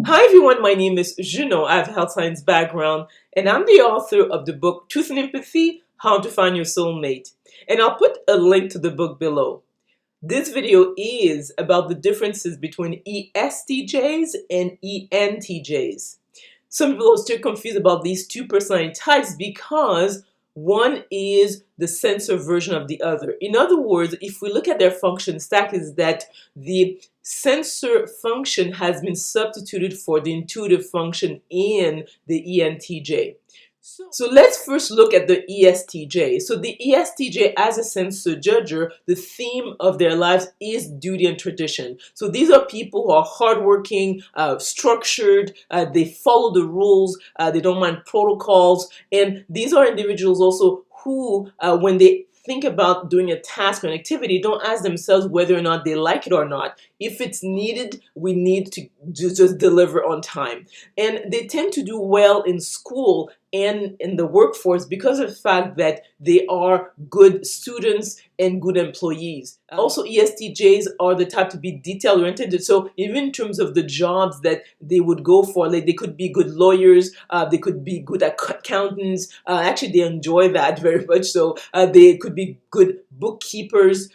Hi everyone, my name is Junon. I have a health science background and I'm the author of the book Truth and Empathy, How to Find Your Soulmate. And I'll put a link to the book below. This video is about the differences between ESTJs and ENTJs. Some people are still confused about these two personality types because one is the sensor version of the other. In other words, if we look at their function stack, is that the sensor function has been substituted for the intuitive function in the ENTJ. So let's first look at the ESTJ. So the ESTJ, as a sensor judger, the theme of their lives is duty and tradition. So these are people who are hardworking, structured, they follow the rules, they don't mind protocols, and these are individuals also who, when they think about doing a task or an activity, don't ask themselves whether or not they like it or not. If it's needed, we need to just deliver on time. And they tend to do well in school and in the workforce because of the fact that they are good students and good employees. Also, ESTJs are the type to be detail-oriented. So even in terms of the jobs that they would go for, like they could be good lawyers, they could be good accountants. Actually, they enjoy that very much. So they could be good bookkeepers.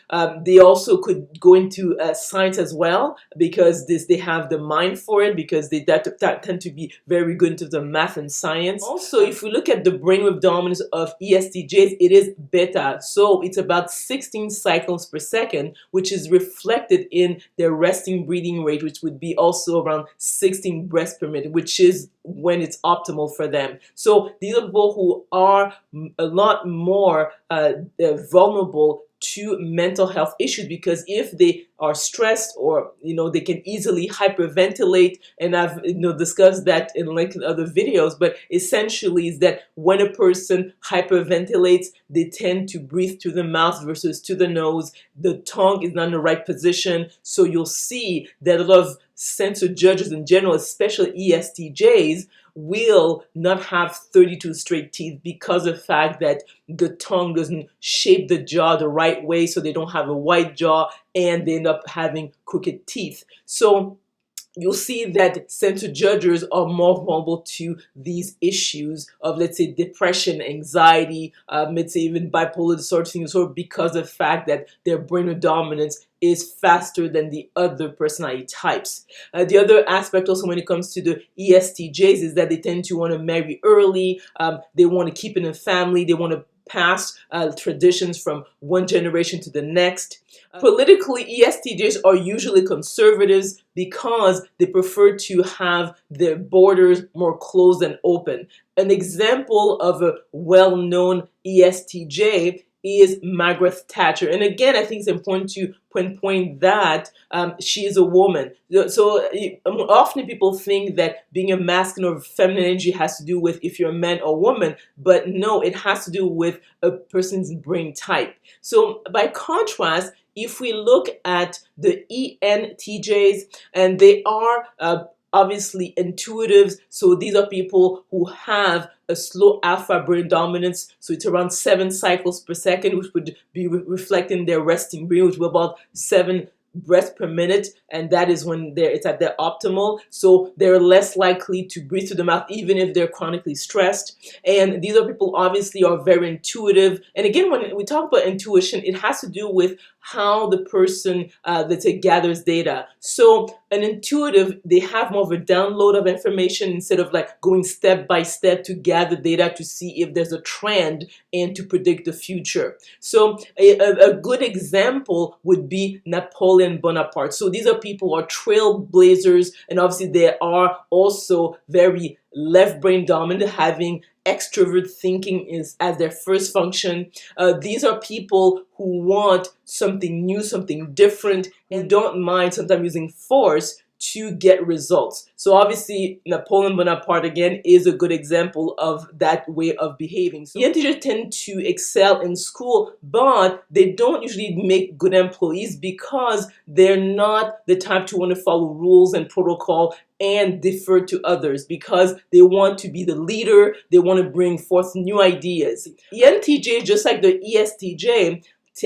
They also could go into science as well because they have the mind for it, because they tend to be very good into the math and science. Also, if we look at the brainwave dominance of ESTJs, it is beta. So it's about 16 cycles per second, which is reflected in their resting breathing rate, which would be also around 16 breaths per minute, which is when it's optimal for them. So these are people who are a lot more vulnerable to mental health issues, because if they are stressed, or they can easily hyperventilate, and I've discussed that in like other videos, but essentially is that when a person hyperventilates, they tend to breathe through the mouth versus to the nose. The tongue is not in the right position, so you'll see that a lot of sensor judges in general, especially ESTJs, will not have 32 straight teeth because of the fact that the tongue doesn't shape the jaw the right way, so they don't have a wide jaw and they end up having crooked teeth. So you'll see that sensor judgers are more vulnerable to these issues of, let's say, depression, anxiety, let's say even bipolar disorder, because of the fact that their brain dominance is faster than the other personality types. The other aspect also when it comes to the ESTJs is that they tend to want to marry early, they want to keep in a family, they want to pass traditions from one generation to the next. Politically, ESTJs are usually conservatives because they prefer to have their borders more closed and open. An example of a well-known ESTJ is Margaret Thatcher. And again, I think it's important to pinpoint that she is a woman. So often people think that being a masculine or feminine energy has to do with if you're a man or woman, but no, it has to do with a person's brain type. So by contrast, if we look at the ENTJs, and they are obviously intuitives, so these are people who have a slow alpha brain dominance, so it's around 7 cycles per second, which would be reflecting their resting brain, which will be about 7 breaths per minute, and that is when it's at their optimal. So they're less likely to breathe through the mouth even if they're chronically stressed. And these are people obviously are very intuitive. And again, when we talk about intuition, it has to do with how the person, let's say, gathers data. So an intuitive, they have more of a download of information instead of like going step by step to gather data to see if there's a trend and to predict the future. So a good example would be Napoleon Bonaparte. So these are people who are trailblazers, and obviously they are also very left brain dominant, having extrovert thinking is as their first function. These are people who want something new, something different, and don't mind sometimes using force to get results. So obviously Napoleon Bonaparte again is a good example of that way of behaving. So ENTJs tend to excel in school, but they don't usually make good employees because they're not the type to want to follow rules and protocol and defer to others, because they want to be the leader, they want to bring forth new ideas. ENTJ, just like the ESTJ,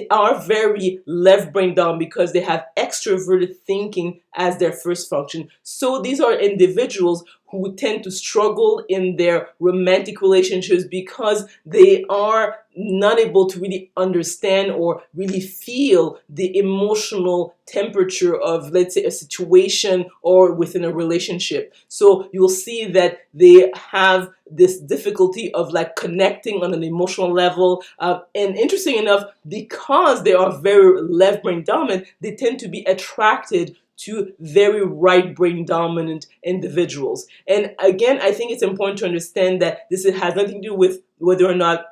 are very left brain dominant because they have extroverted thinking as their first function. So these are individuals who tend to struggle in their romantic relationships because they are not able to really understand or really feel the emotional temperature of, let's say, a situation or within a relationship. So you'll see that they have this difficulty of like connecting on an emotional level. And interesting enough, because they are very left brain dominant, they tend to be attracted to very right brain dominant individuals. And again, I think it's important to understand that this has nothing to do with whether or not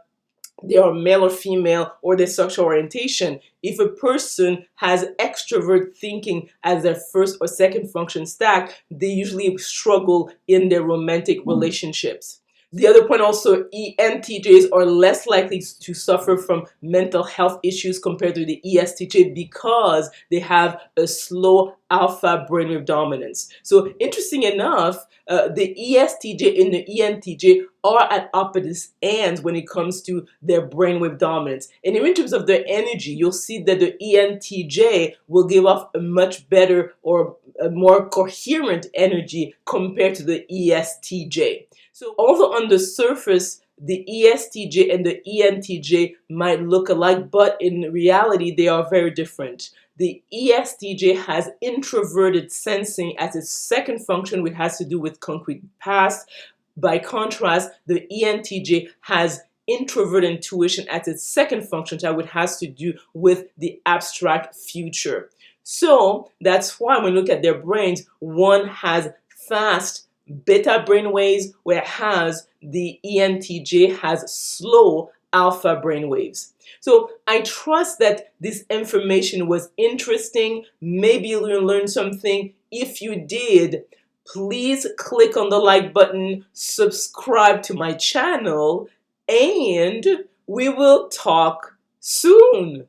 they are male or female or their sexual orientation. If a person has extrovert thinking as their first or second function stack, they usually struggle in their romantic relationships. The other point also, ENTJs are less likely to suffer from mental health issues compared to the ESTJ because they have a slow alpha brainwave dominance. So interesting enough, the ESTJ and the ENTJ are at opposite ends when it comes to their brainwave dominance. And in terms of their energy, you'll see that the ENTJ will give off a much better or a more coherent energy compared to the ESTJ. So although on the surface, the ESTJ and the ENTJ might look alike, but in reality, they are very different. The ESTJ has introverted sensing as its second function, which has to do with concrete past. By contrast, the ENTJ has introverted intuition as its second function, which has to do with the abstract future. So that's why when we look at their brains, one has fast beta brainwaves, whereas the ENTJ has slow alpha brainwaves. So I trust that this information was interesting. Maybe you learned something. If you did, please click on the like button, subscribe to my channel, and we will talk soon.